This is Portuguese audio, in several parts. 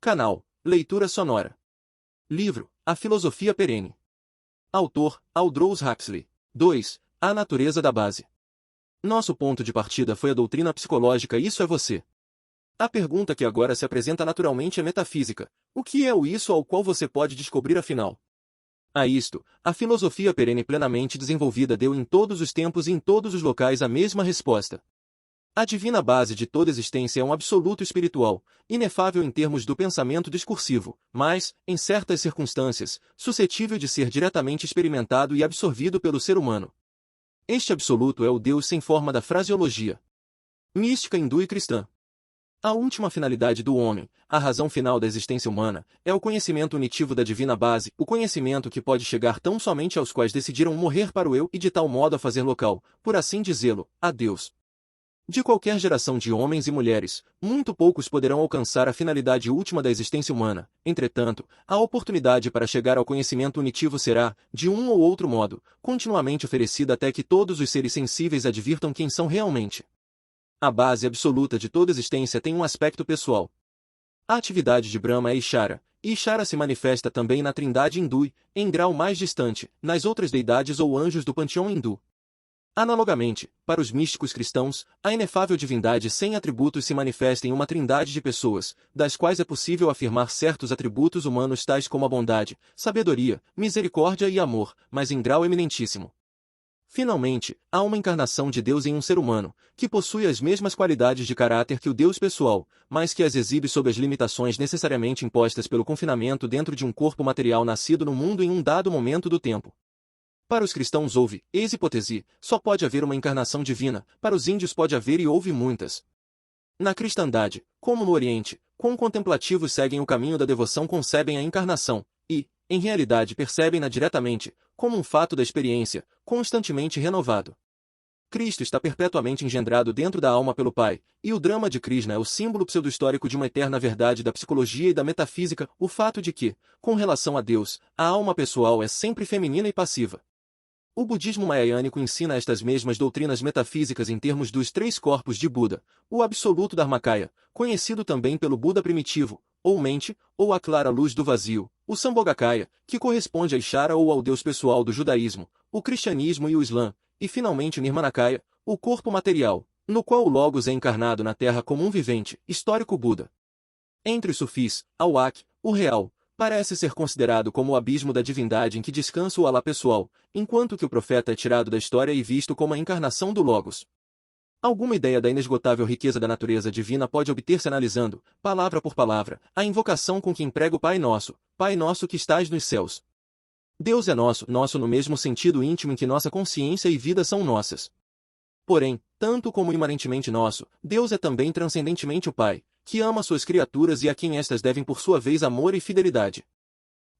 Canal Leitura Sonora. Livro A Filosofia Perene. Autor Aldous Huxley. 2. A Natureza da Base. Nosso ponto de partida foi a doutrina psicológica Isso é Você. A pergunta que agora se apresenta naturalmente é metafísica. O que é o isso ao qual você pode descobrir afinal? A isto, a filosofia perene plenamente desenvolvida deu em todos os tempos e em todos os locais a mesma resposta. A divina base de toda existência é um absoluto espiritual, inefável em termos do pensamento discursivo, mas, em certas circunstâncias, suscetível de ser diretamente experimentado e absorvido pelo ser humano. Este absoluto é o Deus sem forma da fraseologia mística hindu e cristã. A última finalidade do homem, a razão final da existência humana, é o conhecimento unitivo da divina base, o conhecimento que pode chegar tão somente aos quais decidiram morrer para o eu e de tal modo a fazer local, por assim dizê-lo, a Deus. De qualquer geração de homens e mulheres, muito poucos poderão alcançar a finalidade última da existência humana. Entretanto, a oportunidade para chegar ao conhecimento unitivo será, de um ou outro modo, continuamente oferecida até que todos os seres sensíveis advirtam quem são realmente. A base absoluta de toda existência tem um aspecto pessoal. A atividade de Brahma é Ishara, e Ishara se manifesta também na trindade hindu, em grau mais distante, nas outras deidades ou anjos do panteão hindu. Analogamente, para os místicos cristãos, a inefável divindade sem atributos se manifesta em uma trindade de pessoas, das quais é possível afirmar certos atributos humanos tais como a bondade, sabedoria, misericórdia e amor, mas em grau eminentíssimo. Finalmente, há uma encarnação de Deus em um ser humano, que possui as mesmas qualidades de caráter que o Deus pessoal, mas que as exibe sob as limitações necessariamente impostas pelo confinamento dentro de um corpo material nascido no mundo em um dado momento do tempo. Para os cristãos houve, ex hipótese, só pode haver uma encarnação divina, para os índios pode haver e houve muitas. Na cristandade, como no Oriente, quão contemplativos seguem o caminho da devoção concebem a encarnação, e, em realidade percebem-na diretamente, como um fato da experiência, constantemente renovado. Cristo está perpetuamente engendrado dentro da alma pelo Pai, e o drama de Krishna é o símbolo pseudo-histórico de uma eterna verdade da psicologia e da metafísica, o fato de que, com relação a Deus, a alma pessoal é sempre feminina e passiva. O budismo mahayânico ensina estas mesmas doutrinas metafísicas em termos dos três corpos de Buda, o absoluto Dharmakaya, conhecido também pelo Buda primitivo, ou mente, ou a clara luz do vazio, o Sambhogakaya, que corresponde a Ishara ou ao Deus pessoal do judaísmo, o cristianismo e o islã, e finalmente o Nirmanakaya, o corpo material, no qual o Logos é encarnado na Terra como um vivente, histórico Buda. Entre os sufis, Al-Haq, o real, parece ser considerado como o abismo da divindade em que descansa o Alá pessoal, enquanto que o profeta é tirado da história e visto como a encarnação do Logos. Alguma ideia da inesgotável riqueza da natureza divina pode obter-se analisando, palavra por palavra, a invocação com que emprega o Pai Nosso que estás nos céus. Deus é nosso, nosso no mesmo sentido íntimo em que nossa consciência e vida são nossas. Porém, tanto como imanentemente nosso, Deus é também transcendentemente o Pai, que ama suas criaturas e a quem estas devem por sua vez amor e fidelidade.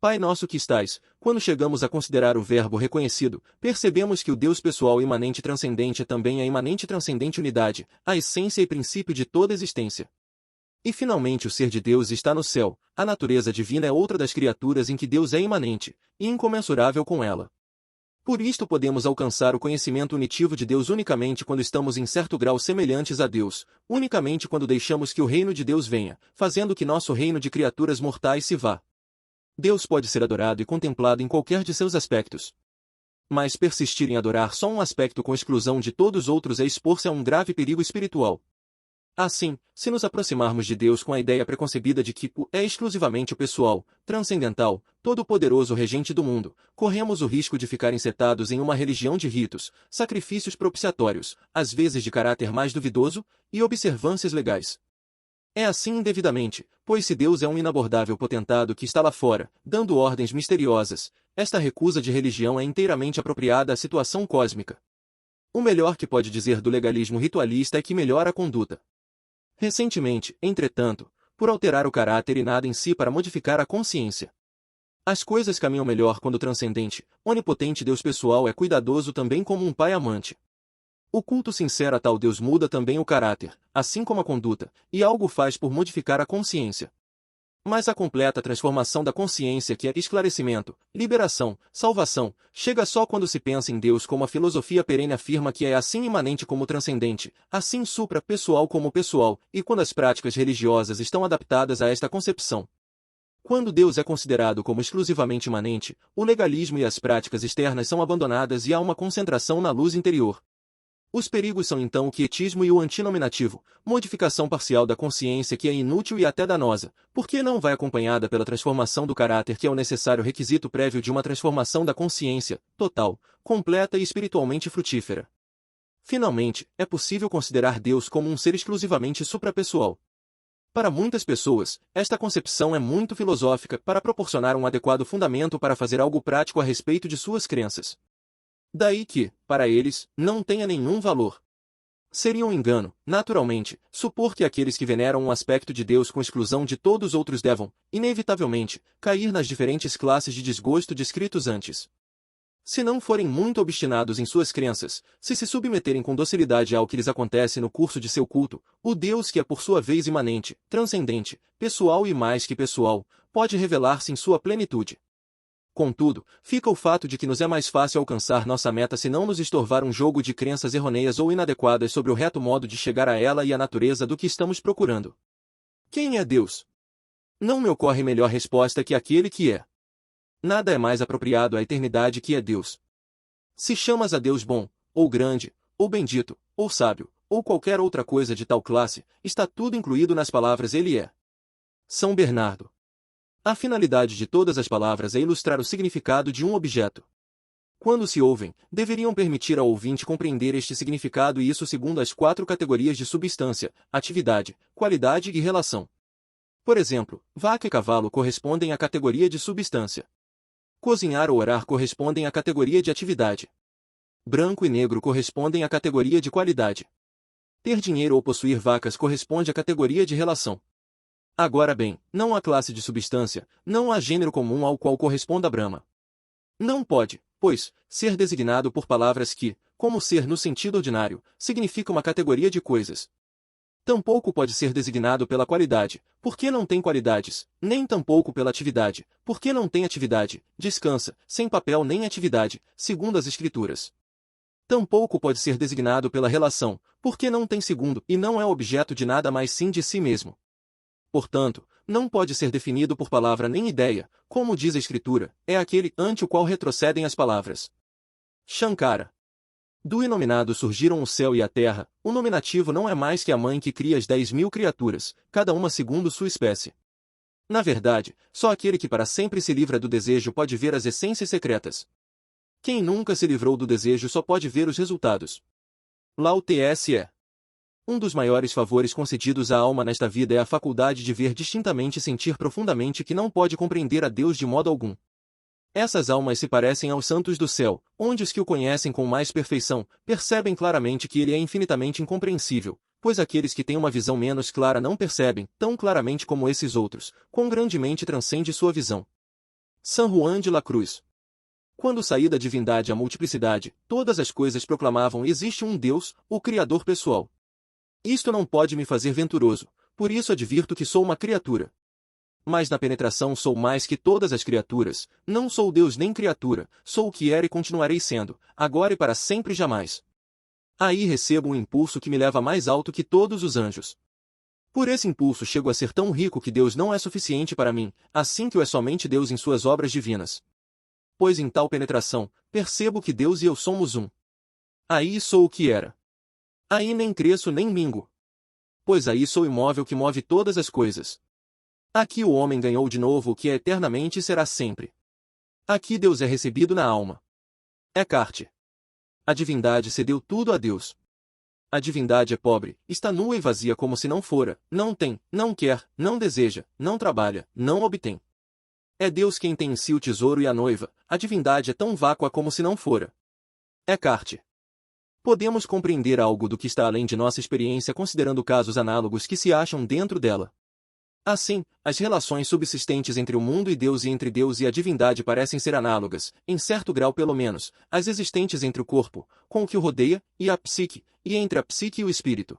Pai nosso que estais, quando chegamos a considerar o verbo reconhecido, percebemos que o Deus pessoal imanente transcendente é também a imanente transcendente unidade, a essência e princípio de toda existência. E finalmente o ser de Deus está no céu, a natureza divina é outra das criaturas em que Deus é imanente, e incomensurável com ela. Por isto podemos alcançar o conhecimento unitivo de Deus unicamente quando estamos em certo grau semelhantes a Deus, unicamente quando deixamos que o reino de Deus venha, fazendo que nosso reino de criaturas mortais se vá. Deus pode ser adorado e contemplado em qualquer de seus aspectos. Mas persistir em adorar só um aspecto com exclusão de todos os outros é expor-se a um grave perigo espiritual. Assim, se nos aproximarmos de Deus com a ideia preconcebida de que é exclusivamente o pessoal, transcendental, todo-poderoso regente do mundo, corremos o risco de ficar encetados em uma religião de ritos, sacrifícios propiciatórios, às vezes de caráter mais duvidoso, e observâncias legais. É assim indevidamente, pois se Deus é um inabordável potentado que está lá fora, dando ordens misteriosas, esta recusa de religião é inteiramente apropriada à situação cósmica. O melhor que pode dizer do legalismo ritualista é que melhora a conduta. Recentemente, entretanto, por alterar o caráter e nada em si para modificar a consciência. As coisas caminham melhor quando o transcendente, onipotente Deus pessoal é cuidadoso também como um pai amante. O culto sincero a tal Deus muda também o caráter, assim como a conduta, e algo faz por modificar a consciência. Mas a completa transformação da consciência, que é esclarecimento, liberação, salvação, chega só quando se pensa em Deus como a filosofia perene afirma que é assim imanente como transcendente, assim supra-pessoal como pessoal, e quando as práticas religiosas estão adaptadas a esta concepção. Quando Deus é considerado como exclusivamente imanente, o legalismo e as práticas externas são abandonadas e há uma concentração na luz interior. Os perigos são então o quietismo e o antinominativo, modificação parcial da consciência que é inútil e até danosa, porque não vai acompanhada pela transformação do caráter que é o necessário requisito prévio de uma transformação da consciência, total, completa e espiritualmente frutífera. Finalmente, é possível considerar Deus como um ser exclusivamente suprapessoal. Para muitas pessoas, esta concepção é muito filosófica para proporcionar um adequado fundamento para fazer algo prático a respeito de suas crenças. Daí que, para eles, não tenha nenhum valor. Seria um engano, naturalmente, supor que aqueles que veneram um aspecto de Deus com exclusão de todos os outros devam, inevitavelmente, cair nas diferentes classes de desgosto descritos antes. Se não forem muito obstinados em suas crenças, se submeterem com docilidade ao que lhes acontece no curso de seu culto, o Deus que é por sua vez imanente, transcendente, pessoal e mais que pessoal, pode revelar-se em sua plenitude. Contudo, fica o fato de que nos é mais fácil alcançar nossa meta se não nos estorvar um jogo de crenças errôneas ou inadequadas sobre o reto modo de chegar a ela e a natureza do que estamos procurando. Quem é Deus? Não me ocorre melhor resposta que aquele que é. Nada é mais apropriado à eternidade que é Deus. Se chamas a Deus bom, ou grande, ou bendito, ou sábio, ou qualquer outra coisa de tal classe, está tudo incluído nas palavras Ele é. São Bernardo. A finalidade de todas as palavras é ilustrar o significado de um objeto. Quando se ouvem, deveriam permitir ao ouvinte compreender este significado e isso segundo as 4 categorias de substância, atividade, qualidade e relação. Por exemplo, vaca e cavalo correspondem à categoria de substância. Cozinhar ou orar correspondem à categoria de atividade. Branco e negro correspondem à categoria de qualidade. Ter dinheiro ou possuir vacas corresponde à categoria de relação. Agora bem, não há classe de substância, não há gênero comum ao qual corresponda Brahma. Não pode, pois, ser designado por palavras que, como ser no sentido ordinário, significa uma categoria de coisas. Tampouco pode ser designado pela qualidade, porque não tem qualidades, nem tampouco pela atividade, porque não tem atividade, descansa, sem papel nem atividade, segundo as Escrituras. Tampouco pode ser designado pela relação, porque não tem segundo e não é objeto de nada mais sim de si mesmo. Portanto, não pode ser definido por palavra nem ideia, como diz a Escritura, é aquele ante o qual retrocedem as palavras. Shankara. Do inominado surgiram o céu e a terra, o nominativo não é mais que a mãe que cria as 10.000 criaturas, cada uma segundo sua espécie. Na verdade, só aquele que para sempre se livra do desejo pode ver as essências secretas. Quem nunca se livrou do desejo só pode ver os resultados. Lao Tse. Um dos maiores favores concedidos à alma nesta vida é a faculdade de ver distintamente e sentir profundamente que não pode compreender a Deus de modo algum. Essas almas se parecem aos santos do céu, onde os que o conhecem com mais perfeição, percebem claramente que ele é infinitamente incompreensível, pois aqueles que têm uma visão menos clara não percebem, tão claramente como esses outros, quão grandemente transcende sua visão. San Juan de la Cruz. Quando saí da divindade à multiplicidade, todas as coisas proclamavam existe um Deus, o Criador pessoal. Isto não pode me fazer venturoso, por isso advirto que sou uma criatura. Mas na penetração sou mais que todas as criaturas, não sou Deus nem criatura, sou o que era e continuarei sendo, agora e para sempre jamais. Aí recebo um impulso que me leva mais alto que todos os anjos. Por esse impulso chego a ser tão rico que Deus não é suficiente para mim, assim que o é somente Deus em suas obras divinas. Pois em tal penetração, percebo que Deus e eu somos um. Aí sou o que era. Aí nem cresço nem mingo. Pois aí sou imóvel que move todas as coisas. Aqui o homem ganhou de novo o que é eternamente e será sempre. Aqui Deus é recebido na alma. Eckhart. A divindade cedeu tudo a Deus. A divindade é pobre, está nua e vazia como se não fora, não tem, não quer, não deseja, não trabalha, não obtém. É Deus quem tem em si o tesouro e a noiva, a divindade é tão vácua como se não fora. Eckhart. Podemos compreender algo do que está além de nossa experiência considerando casos análogos que se acham dentro dela. Assim, as relações subsistentes entre o mundo e entre Deus e a divindade parecem ser análogas, em certo grau pelo menos, às existentes entre o corpo, com o que o rodeia, e a psique, e entre a psique e o espírito.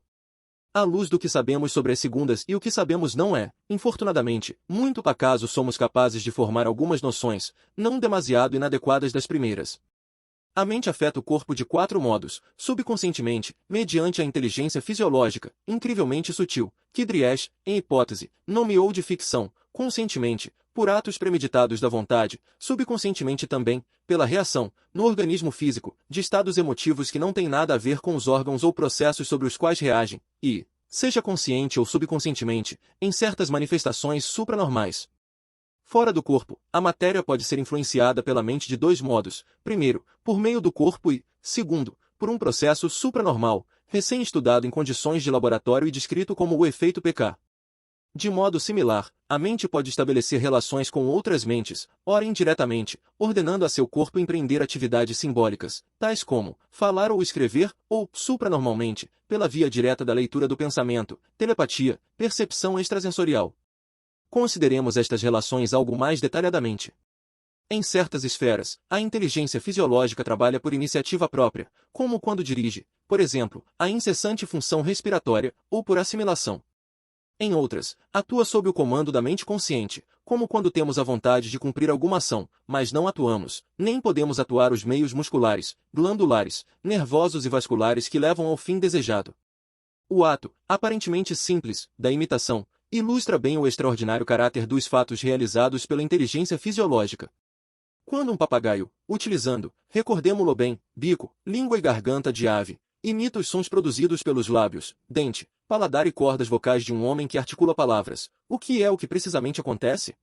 À luz do que sabemos sobre as segundas e o que sabemos não é, infortunadamente, muito acaso somos capazes de formar algumas noções, não demasiado inadequadas das primeiras. A mente afeta o corpo de 4 modos, subconscientemente, mediante a inteligência fisiológica, incrivelmente sutil, que Dries, em hipótese, nomeou de ficção, conscientemente, por atos premeditados da vontade, subconscientemente também, pela reação, no organismo físico, de estados emotivos que não têm nada a ver com os órgãos ou processos sobre os quais reagem, e, seja consciente ou subconscientemente, em certas manifestações supranormais. Fora do corpo, a matéria pode ser influenciada pela mente de 2 modos: primeiro, por meio do corpo e, segundo, por um processo supranormal, recém-estudado em condições de laboratório e descrito como o efeito PK. De modo similar, a mente pode estabelecer relações com outras mentes, ora indiretamente, ordenando a seu corpo empreender atividades simbólicas, tais como falar ou escrever, ou, supranormalmente, pela via direta da leitura do pensamento, telepatia, percepção extrasensorial. Consideremos estas relações algo mais detalhadamente. Em certas esferas, a inteligência fisiológica trabalha por iniciativa própria, como quando dirige, por exemplo, a incessante função respiratória, ou por assimilação. Em outras, atua sob o comando da mente consciente, como quando temos a vontade de cumprir alguma ação, mas não atuamos, nem podemos atuar os meios musculares, glandulares, nervosos e vasculares que levam ao fim desejado. O ato, aparentemente simples, da imitação, ilustra bem o extraordinário caráter dos fatos realizados pela inteligência fisiológica. Quando um papagaio, utilizando, recordemo-lo bem, bico, língua e garganta de ave, imita os sons produzidos pelos lábios, dente, paladar e cordas vocais de um homem que articula palavras, o que precisamente acontece?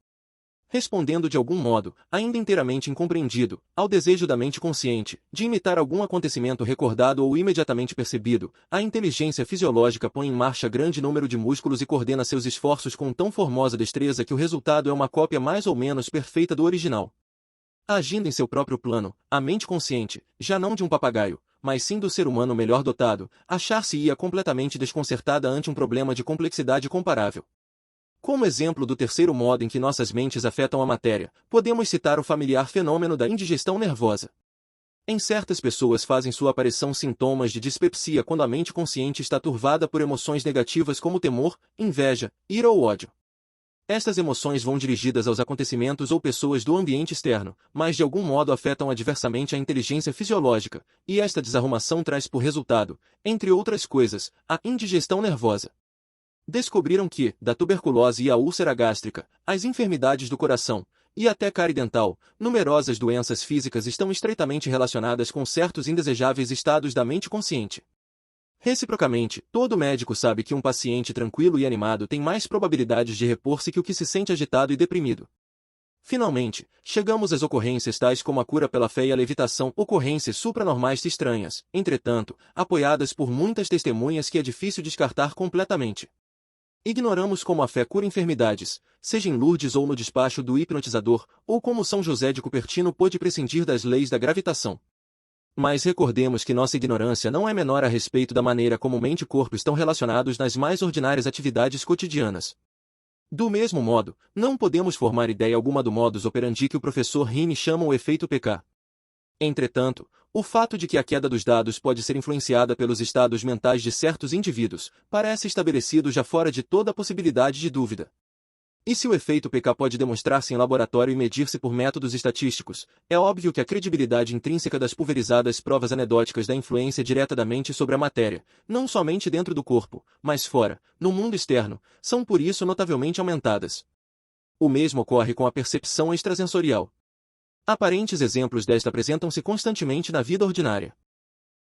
Respondendo de algum modo, ainda inteiramente incompreendido, ao desejo da mente consciente, de imitar algum acontecimento recordado ou imediatamente percebido, a inteligência fisiológica põe em marcha grande número de músculos e coordena seus esforços com tão formosa destreza que o resultado é uma cópia mais ou menos perfeita do original. Agindo em seu próprio plano, a mente consciente, já não de um papagaio, mas sim do ser humano melhor dotado, achar-se-ia completamente desconcertada ante um problema de complexidade comparável. Como exemplo do terceiro modo em que nossas mentes afetam a matéria, podemos citar o familiar fenômeno da indigestão nervosa. Em certas pessoas fazem sua aparição sintomas de dispepsia quando a mente consciente está turvada por emoções negativas como temor, inveja, ira ou ódio. Estas emoções vão dirigidas aos acontecimentos ou pessoas do ambiente externo, mas de algum modo afetam adversamente a inteligência fisiológica, e esta desarrumação traz por resultado, entre outras coisas, a indigestão nervosa. Descobriram que, da tuberculose e à úlcera gástrica, as enfermidades do coração, e até cárie dental, numerosas doenças físicas estão estreitamente relacionadas com certos indesejáveis estados da mente consciente. Reciprocamente, todo médico sabe que um paciente tranquilo e animado tem mais probabilidades de repor-se que o que se sente agitado e deprimido. Finalmente, chegamos às ocorrências tais como a cura pela fé e a levitação, ocorrências supranormais estranhas, entretanto, apoiadas por muitas testemunhas que é difícil descartar completamente. Ignoramos como a fé cura enfermidades, seja em Lourdes ou no despacho do hipnotizador, ou como São José de Cupertino pôde prescindir das leis da gravitação. Mas recordemos que nossa ignorância não é menor a respeito da maneira como mente e corpo estão relacionados nas mais ordinárias atividades cotidianas. Do mesmo modo, não podemos formar ideia alguma do modus operandi que o professor Rini chama o efeito PK. Entretanto, o fato de que a queda dos dados pode ser influenciada pelos estados mentais de certos indivíduos, parece estabelecido já fora de toda possibilidade de dúvida. E se o efeito PK pode demonstrar-se em laboratório e medir-se por métodos estatísticos, é óbvio que a credibilidade intrínseca das pulverizadas provas anedóticas da influência direta da mente sobre a matéria, não somente dentro do corpo, mas fora, no mundo externo, são por isso notavelmente aumentadas. O mesmo ocorre com a percepção extrasensorial. Aparentes exemplos desta apresentam-se constantemente na vida ordinária.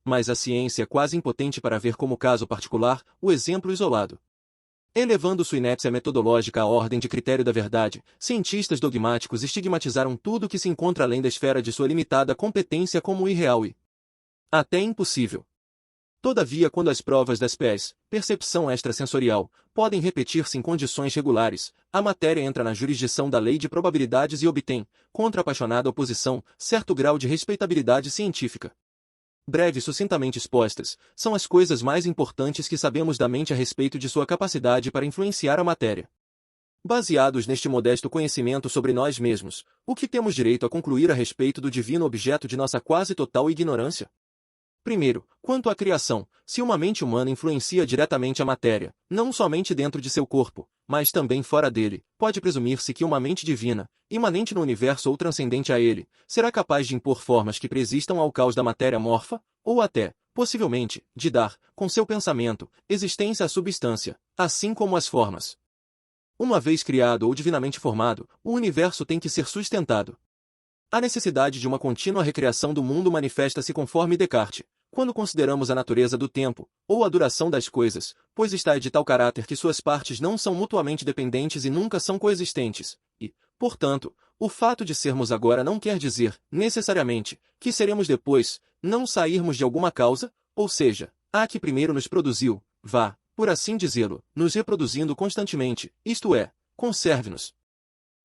Mas a ciência é quase impotente para ver como caso particular o exemplo isolado. Elevando sua inépcia metodológica à ordem de critério da verdade, cientistas dogmáticos estigmatizaram tudo que se encontra além da esfera de sua limitada competência como irreal e até impossível. Todavia, quando as provas das PES, percepção extrasensorial, podem repetir-se em condições regulares, a matéria entra na jurisdição da lei de probabilidades e obtém, contra apaixonada oposição, certo grau de respeitabilidade científica. Breves e sucintamente expostas, são as coisas mais importantes que sabemos da mente a respeito de sua capacidade para influenciar a matéria. Baseados neste modesto conhecimento sobre nós mesmos, o que temos direito a concluir a respeito do divino objeto de nossa quase total ignorância? Primeiro, quanto à criação, se uma mente humana influencia diretamente a matéria, não somente dentro de seu corpo, mas também fora dele, pode presumir-se que uma mente divina, imanente no universo ou transcendente a ele, será capaz de impor formas que preexistam ao caos da matéria morfa, ou até, possivelmente, de dar, com seu pensamento, existência à substância, assim como as formas. Uma vez criado ou divinamente formado, o universo tem que ser sustentado. A necessidade de uma contínua recriação do mundo manifesta-se conforme Descartes, quando consideramos a natureza do tempo, ou a duração das coisas, pois está de tal caráter que suas partes não são mutuamente dependentes e nunca são coexistentes, e, portanto, o fato de sermos agora não quer dizer, necessariamente, que seremos depois, não sairmos de alguma causa, ou seja, a que primeiro nos produziu, vá, por assim dizê-lo, nos reproduzindo constantemente, isto é, conserve-nos.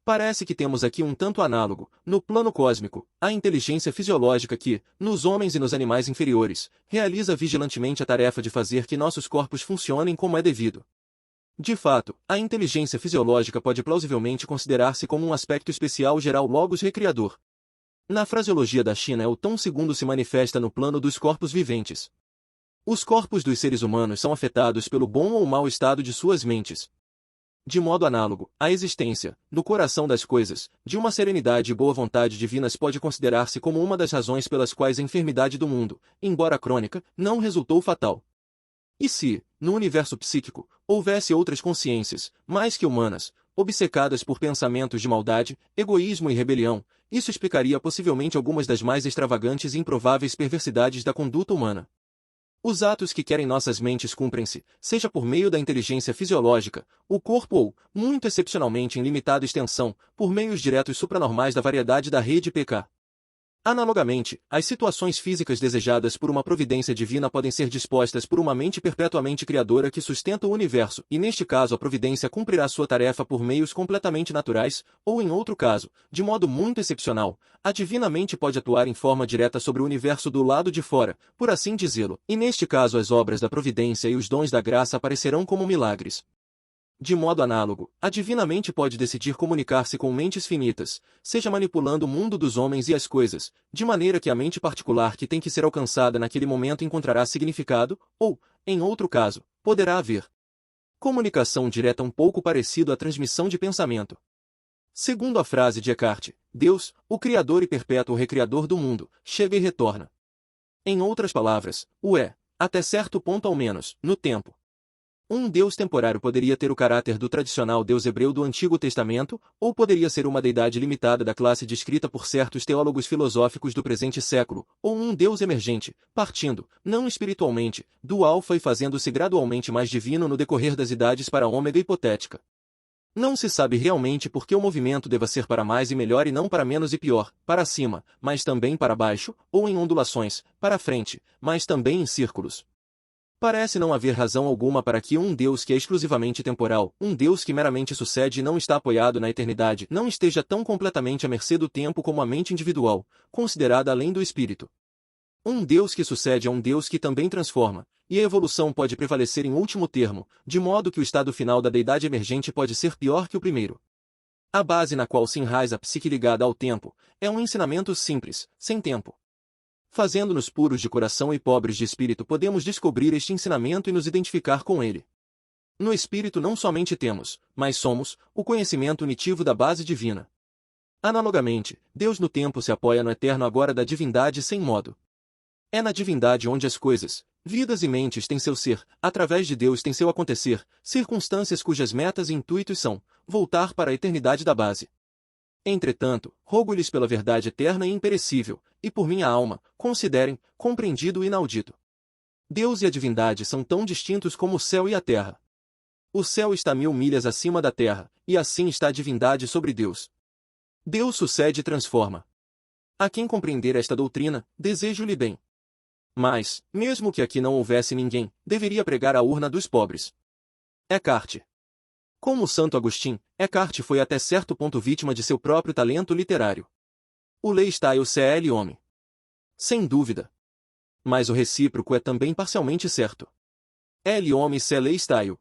Parece que temos aqui um tanto análogo, no plano cósmico, a inteligência fisiológica que, nos homens e nos animais inferiores, realiza vigilantemente a tarefa de fazer que nossos corpos funcionem como é devido. De fato, a inteligência fisiológica pode plausivelmente considerar-se como um aspecto especial geral logos recriador. Na fraseologia da China, o tom segundo se manifesta no plano dos corpos viventes. Os corpos dos seres humanos são afetados pelo bom ou mau estado de suas mentes. De modo análogo, a existência, no coração das coisas, de uma serenidade e boa vontade divinas pode considerar-se como uma das razões pelas quais a enfermidade do mundo, embora crônica, não resultou fatal. E se, no universo psíquico, houvesse outras consciências, mais que humanas, obcecadas por pensamentos de maldade, egoísmo e rebelião, isso explicaria possivelmente algumas das mais extravagantes e improváveis perversidades da conduta humana. Os atos que querem nossas mentes cumprem-se, seja por meio da inteligência fisiológica, o corpo ou, muito excepcionalmente em limitada extensão, por meios diretos supranormais da variedade da rede PK. Analogamente, as situações físicas desejadas por uma providência divina podem ser dispostas por uma mente perpetuamente criadora que sustenta o universo, e neste caso a providência cumprirá sua tarefa por meios completamente naturais, ou em outro caso, de modo muito excepcional, a divina mente pode atuar em forma direta sobre o universo do lado de fora, por assim dizê-lo, e neste caso as obras da providência e os dons da graça aparecerão como milagres. De modo análogo, a divina mente pode decidir comunicar-se com mentes finitas, seja manipulando o mundo dos homens e as coisas, de maneira que a mente particular que tem que ser alcançada naquele momento encontrará significado, ou, em outro caso, poderá haver comunicação direta um pouco parecido à transmissão de pensamento. Segundo a frase de Descartes, Deus, o Criador e perpétuo recriador do mundo, chega e retorna. Em outras palavras, o é, até certo ponto ao menos, no tempo. Um Deus temporário poderia ter o caráter do tradicional Deus hebreu do Antigo Testamento, ou poderia ser uma deidade limitada da classe descrita por certos teólogos filosóficos do presente século, ou um Deus emergente, partindo, não espiritualmente, do Alfa e fazendo-se gradualmente mais divino no decorrer das idades para a Ômega hipotética. Não se sabe realmente por que o movimento deva ser para mais e melhor e não para menos e pior, para cima, mas também para baixo, ou em ondulações, para frente, mas também em círculos. Parece não haver razão alguma para que um Deus que é exclusivamente temporal, um Deus que meramente sucede e não está apoiado na eternidade, não esteja tão completamente à mercê do tempo como a mente individual, considerada além do espírito. Um Deus que sucede é um Deus que também transforma, e a evolução pode prevalecer em último termo, de modo que o estado final da deidade emergente pode ser pior que o primeiro. A base na qual se enraiza a psique ligada ao tempo, é um ensinamento simples, sem tempo. Fazendo-nos puros de coração e pobres de espírito podemos descobrir este ensinamento e nos identificar com ele. No espírito não somente temos, mas somos, o conhecimento unitivo da base divina. Analogamente, Deus no tempo se apoia no eterno agora da divindade sem modo. É na divindade onde as coisas, vidas e mentes têm seu ser, através de Deus tem seu acontecer, circunstâncias cujas metas e intuitos são, voltar para a eternidade da base. Entretanto, rogo-lhes pela verdade eterna e imperecível, e por minha alma, considerem, compreendido o inaudito. Deus e a divindade são tão distintos como o céu e a terra. O céu está 1000 milhas acima da terra, e assim está a divindade sobre Deus. Deus sucede e transforma. A quem compreender esta doutrina, desejo-lhe bem. Mas, mesmo que aqui não houvesse ninguém, deveria pregar a urna dos pobres. Descartes. Como Santo Agostinho, Descartes foi até certo ponto vítima de seu próprio talento literário. O lei está e o cl homem. Sem dúvida. Mas o recíproco é também parcialmente certo. L homem se lei está eu.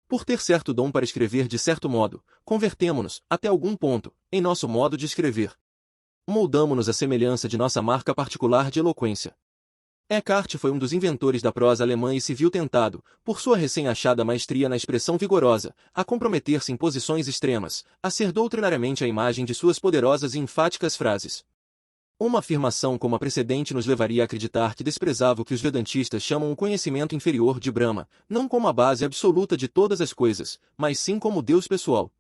Por ter certo dom para escrever de certo modo, convertemo-nos, até algum ponto, em nosso modo de escrever. Moldamo-nos à semelhança de nossa marca particular de eloquência. Eckhart foi um dos inventores da prosa alemã e se viu tentado, por sua recém-achada maestria na expressão vigorosa, a comprometer-se em posições extremas, a ser doutrinariamente a imagem de suas poderosas e enfáticas frases. Uma afirmação como a precedente nos levaria a acreditar que desprezava o que os vedantistas chamam o conhecimento inferior de Brahma, não como a base absoluta de todas as coisas, mas sim como Deus pessoal.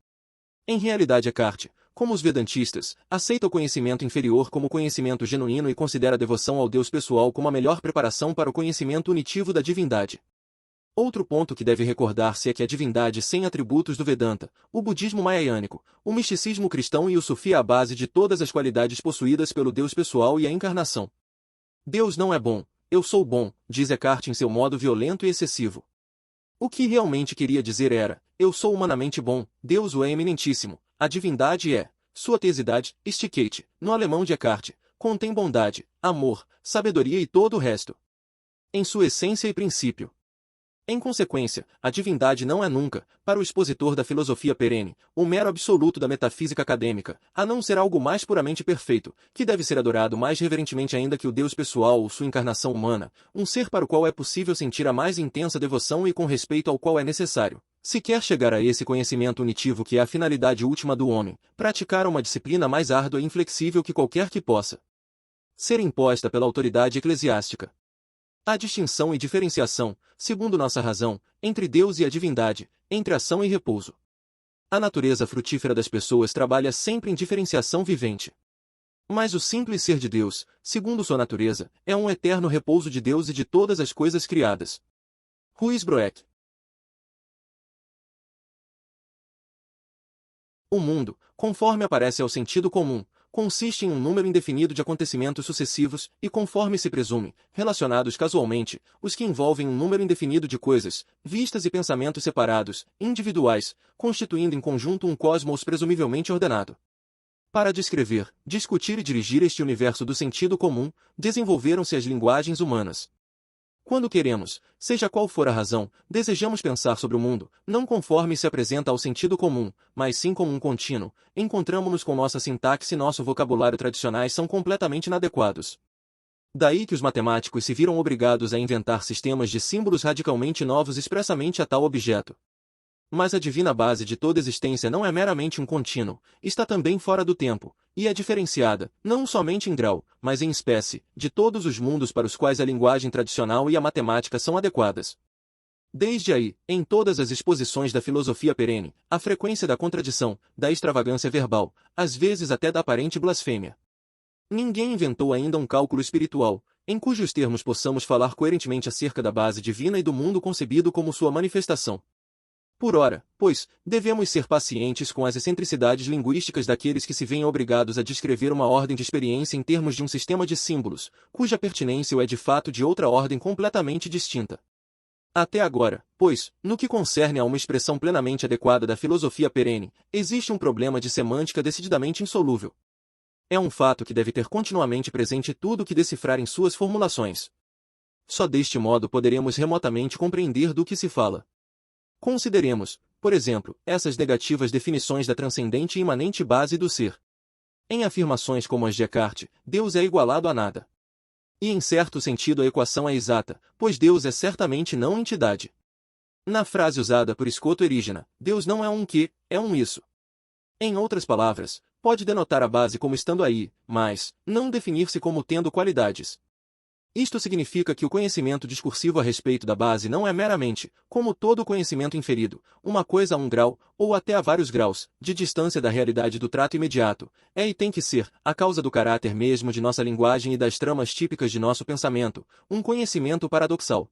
Em realidade, Eckhart, como os vedantistas, aceita o conhecimento inferior como conhecimento genuíno e considera a devoção ao Deus pessoal como a melhor preparação para o conhecimento unitivo da divindade. Outro ponto que deve recordar-se é que a divindade sem atributos do Vedanta, o budismo mahayânico, o misticismo cristão e o sufi é a base de todas as qualidades possuídas pelo Deus pessoal e a encarnação. Deus não é bom, eu sou bom, diz Eckhart em seu modo violento e excessivo. O que realmente queria dizer era, eu sou humanamente bom, Deus o é eminentíssimo, a divindade é, sua tesidade, Stikate, no alemão de Eckhart, contém bondade, amor, sabedoria e todo o resto. Em sua essência e princípio. Em consequência, a divindade não é nunca, para o expositor da filosofia perene, o mero absoluto da metafísica acadêmica, a não ser algo mais puramente perfeito, que deve ser adorado mais reverentemente ainda que o Deus pessoal ou sua encarnação humana, um ser para o qual é possível sentir a mais intensa devoção e com respeito ao qual é necessário, se quer chegar a esse conhecimento unitivo que é a finalidade última do homem, praticar uma disciplina mais árdua e inflexível que qualquer que possa ser imposta pela autoridade eclesiástica. Há distinção e diferenciação, segundo nossa razão, entre Deus e a divindade, entre ação e repouso. A natureza frutífera das pessoas trabalha sempre em diferenciação vivente. Mas o simples ser de Deus, segundo sua natureza, é um eterno repouso de Deus e de todas as coisas criadas. Ruiz Broek. O mundo, conforme aparece ao sentido comum, consiste em um número indefinido de acontecimentos sucessivos e, conforme se presume, relacionados casualmente, os que envolvem um número indefinido de coisas, vistas e pensamentos separados, individuais, constituindo em conjunto um cosmos presumivelmente ordenado. Para descrever, discutir e dirigir este universo do sentido comum, desenvolveram-se as linguagens humanas. Quando queremos, seja qual for a razão, desejamos pensar sobre o mundo, não conforme se apresenta ao sentido comum, mas sim como um contínuo, encontramo-nos com nossa sintaxe e nosso vocabulário tradicionais são completamente inadequados. Daí que os matemáticos se viram obrigados a inventar sistemas de símbolos radicalmente novos expressamente a tal objeto. Mas a divina base de toda existência não é meramente um contínuo, está também fora do tempo, e é diferenciada, não somente em grau, mas em espécie, de todos os mundos para os quais a linguagem tradicional e a matemática são adequadas. Desde aí, em todas as exposições da filosofia perene, a frequência da contradição, da extravagância verbal, às vezes até da aparente blasfêmia. Ninguém inventou ainda um cálculo espiritual, em cujos termos possamos falar coerentemente acerca da base divina e do mundo concebido como sua manifestação. Por ora, pois, devemos ser pacientes com as excentricidades linguísticas daqueles que se veem obrigados a descrever uma ordem de experiência em termos de um sistema de símbolos, cuja pertinência é de fato de outra ordem completamente distinta. Até agora, pois, no que concerne a uma expressão plenamente adequada da filosofia perene, existe um problema de semântica decididamente insolúvel. É um fato que deve ter continuamente presente tudo o que decifrar em suas formulações. Só deste modo poderemos remotamente compreender do que se fala. Consideremos, por exemplo, essas negativas definições da transcendente e imanente base do ser. Em afirmações como as de Eckhart, Deus é igualado a nada. E em certo sentido a equação é exata, pois Deus é certamente não entidade. Na frase usada por Scott Erigener, Deus não é um que, é um isso. Em outras palavras, pode denotar a base como estando aí, mas não definir-se como tendo qualidades. Isto significa que o conhecimento discursivo a respeito da base não é meramente, como todo conhecimento inferido, uma coisa a um grau, ou até a vários graus, de distância da realidade do trato imediato, é e tem que ser, a causa do caráter mesmo de nossa linguagem e das tramas típicas de nosso pensamento, um conhecimento paradoxal.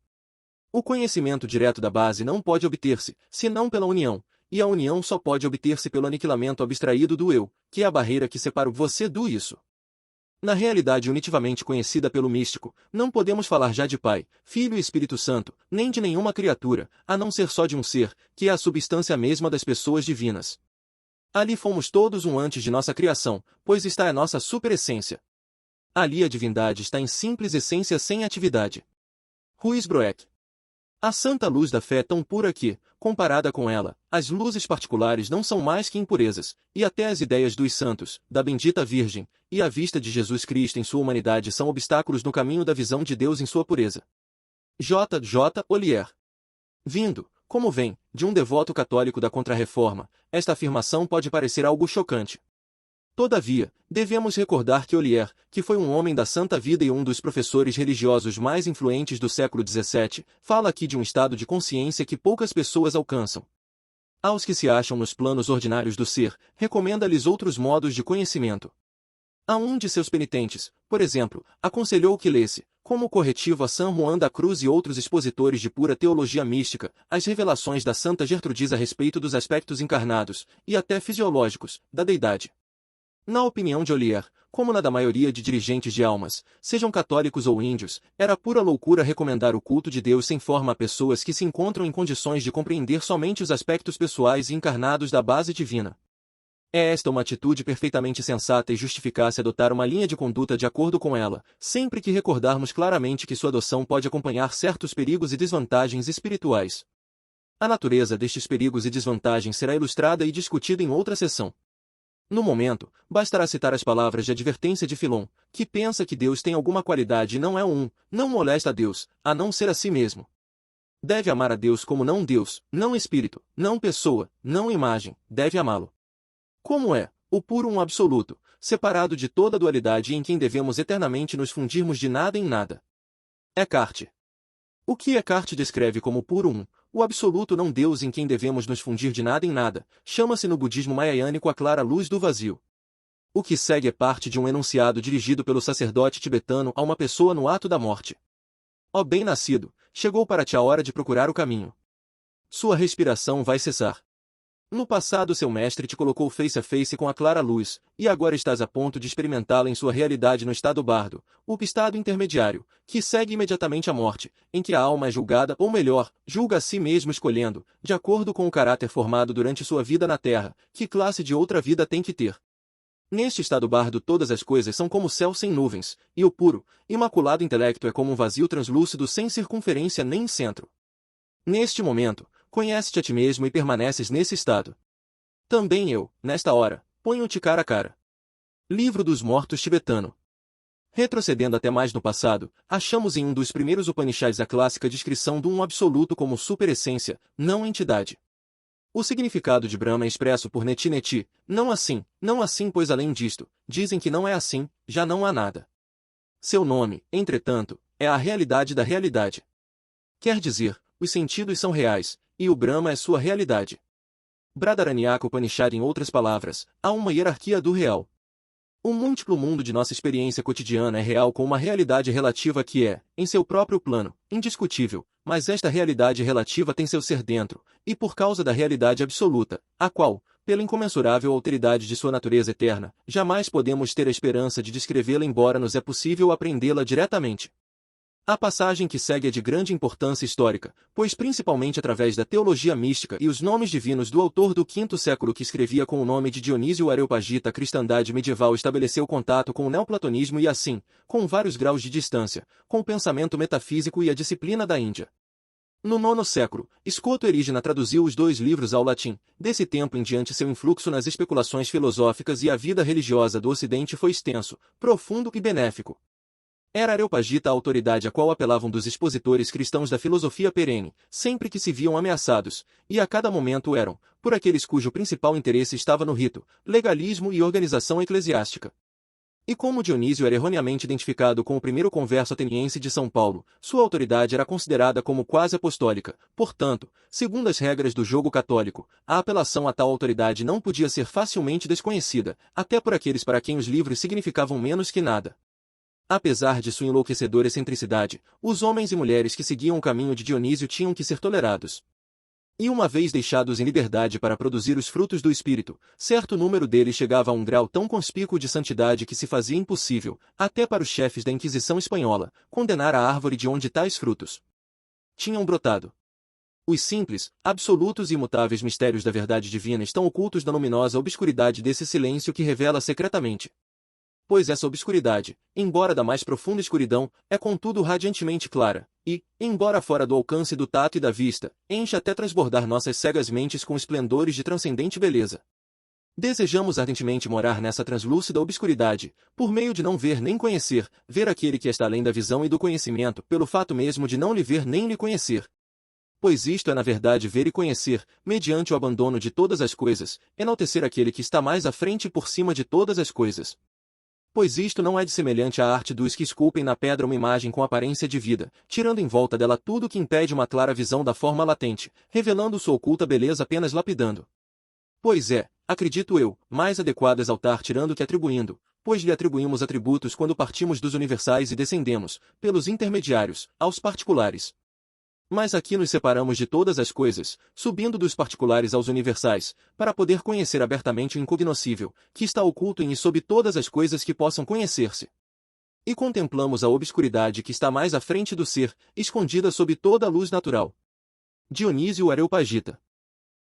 O conhecimento direto da base não pode obter-se, senão pela união, e a união só pode obter-se pelo aniquilamento abstraído do eu, que é a barreira que separa o você do isso. Na realidade unitivamente conhecida pelo místico, não podemos falar já de Pai, Filho e Espírito Santo, nem de nenhuma criatura, a não ser só de um ser, que é a substância mesma das pessoas divinas. Ali fomos todos um antes de nossa criação, pois está a nossa superessência. Ali a divindade está em simples essência sem atividade. Ruiz Broek. A santa luz da fé é tão pura que, comparada com ela, as luzes particulares não são mais que impurezas, e até as ideias dos santos, da bendita Virgem, e a vista de Jesus Cristo em sua humanidade são obstáculos no caminho da visão de Deus em sua pureza. J. J. Ollier. Vindo, como vem, de um devoto católico da Contra-Reforma, esta afirmação pode parecer algo chocante. Todavia, devemos recordar que Ollier, que foi um homem da santa vida e um dos professores religiosos mais influentes do século XVII, fala aqui de um estado de consciência que poucas pessoas alcançam. Aos que se acham nos planos ordinários do ser, recomenda-lhes outros modos de conhecimento. A um de seus penitentes, por exemplo, aconselhou que lesse, como corretivo a São Juan da Cruz e outros expositores de pura teologia mística, as revelações da Santa Gertrudis a respeito dos aspectos encarnados, e até fisiológicos, da deidade. Na opinião de Ollier, como na da maioria de dirigentes de almas, sejam católicos ou índios, era pura loucura recomendar o culto de Deus sem forma a pessoas que se encontram em condições de compreender somente os aspectos pessoais e encarnados da base divina. É esta uma atitude perfeitamente sensata e justificasse adotar uma linha de conduta de acordo com ela, sempre que recordarmos claramente que sua adoção pode acompanhar certos perigos e desvantagens espirituais. A natureza destes perigos e desvantagens será ilustrada e discutida em outra sessão. No momento, bastará citar as palavras de advertência de Filon, que pensa que Deus tem alguma qualidade e não é um, não molesta a Deus, a não ser a si mesmo. Deve amar a Deus como não Deus, não espírito, não pessoa, não imagem, deve amá-lo. Como é, o puro um absoluto, separado de toda dualidade e em quem devemos eternamente nos fundirmos de nada em nada. Eckhart. O que Eckhart descreve como puro um, o absoluto não Deus em quem devemos nos fundir de nada em nada, chama-se no budismo mahayânico a clara luz do vazio. O que segue é parte de um enunciado dirigido pelo sacerdote tibetano a uma pessoa no ato da morte. Ó bem-nascido, chegou para ti a hora de procurar o caminho. Sua respiração vai cessar. No passado seu mestre te colocou face a face com a clara luz, e agora estás a ponto de experimentá-la em sua realidade no estado bardo, o estado intermediário, que segue imediatamente a morte, em que a alma é julgada, ou melhor, julga a si mesmo escolhendo, de acordo com o caráter formado durante sua vida na Terra, que classe de outra vida tem que ter. Neste estado bardo todas as coisas são como céu sem nuvens, e o puro, imaculado intelecto é como um vazio translúcido sem circunferência nem centro. Neste momento, conhece-te a ti mesmo e permaneces nesse estado. Também eu, nesta hora, ponho-te cara a cara. Livro dos Mortos tibetano. Retrocedendo até mais no passado, achamos em um dos primeiros Upanishads a clássica descrição de um absoluto como superessência, não entidade. O significado de Brahma é expresso por Neti Neti, não assim, pois além disto, dizem que não é assim, já não há nada. Seu nome, entretanto, é a realidade da realidade. Quer dizer, os sentidos são reais, e o Brahma é sua realidade. Bradaranyaka Upanishad, em outras palavras, há uma hierarquia do real. O múltiplo mundo de nossa experiência cotidiana é real com uma realidade relativa que é, em seu próprio plano, indiscutível, mas esta realidade relativa tem seu ser dentro, e por causa da realidade absoluta, a qual, pela incomensurável alteridade de sua natureza eterna, jamais podemos ter a esperança de descrevê-la embora nos é possível apreendê-la diretamente. A passagem que segue é de grande importância histórica, pois principalmente através da teologia mística e os nomes divinos do autor do V século que escrevia com o nome de Dionísio o Areopagita, a cristandade medieval estabeleceu contato com o neoplatonismo e assim, com vários graus de distância, com o pensamento metafísico e a disciplina da Índia. No IX século, Scoto Erigena traduziu os dois livros ao latim. Desse tempo em diante seu influxo nas especulações filosóficas e a vida religiosa do Ocidente foi extenso, profundo e benéfico. Era Areopagita a autoridade a qual apelavam dos expositores cristãos da filosofia perene, sempre que se viam ameaçados, e a cada momento eram, por aqueles cujo principal interesse estava no rito, legalismo e organização eclesiástica. E como Dionísio era erroneamente identificado com o primeiro converso ateniense de São Paulo, sua autoridade era considerada como quase apostólica, portanto, segundo as regras do jogo católico, a apelação a tal autoridade não podia ser facilmente desconhecida, até por aqueles para quem os livros significavam menos que nada. Apesar de sua enlouquecedora excentricidade, os homens e mulheres que seguiam o caminho de Dionísio tinham que ser tolerados. E uma vez deixados em liberdade para produzir os frutos do Espírito, certo número deles chegava a um grau tão conspícuo de santidade que se fazia impossível, até para os chefes da Inquisição espanhola, condenar a árvore de onde tais frutos tinham brotado. Os simples, absolutos e imutáveis mistérios da verdade divina estão ocultos na luminosa obscuridade desse silêncio que revela secretamente. Pois essa obscuridade, embora da mais profunda escuridão, é contudo radiantemente clara, E, embora fora do alcance do tato e da vista, enche até transbordar nossas cegas mentes com esplendores de transcendente beleza. Desejamos ardentemente morar nessa translúcida obscuridade, por meio de não ver nem conhecer, ver aquele que está além da visão e do conhecimento, pelo fato mesmo de não lhe ver nem lhe conhecer. Pois isto é na verdade ver e conhecer, mediante o abandono de todas as coisas, enaltecer aquele que está mais à frente e por cima de todas as coisas. Pois isto não é dissemelhante à arte dos que esculpem na pedra uma imagem com aparência de vida, tirando em volta dela tudo que impede uma clara visão da forma latente, revelando sua oculta beleza apenas lapidando. Pois é, acredito eu, mais adequado exaltar tirando que atribuindo, pois lhe atribuímos atributos quando partimos dos universais e descendemos, pelos intermediários, aos particulares. Mas aqui nos separamos de todas as coisas, subindo dos particulares aos universais, para poder conhecer abertamente o incognoscível, que está oculto em e sob todas as coisas que possam conhecer-se. E contemplamos a obscuridade que está mais à frente do ser, escondida sob toda a luz natural. Dionísio Areopagita.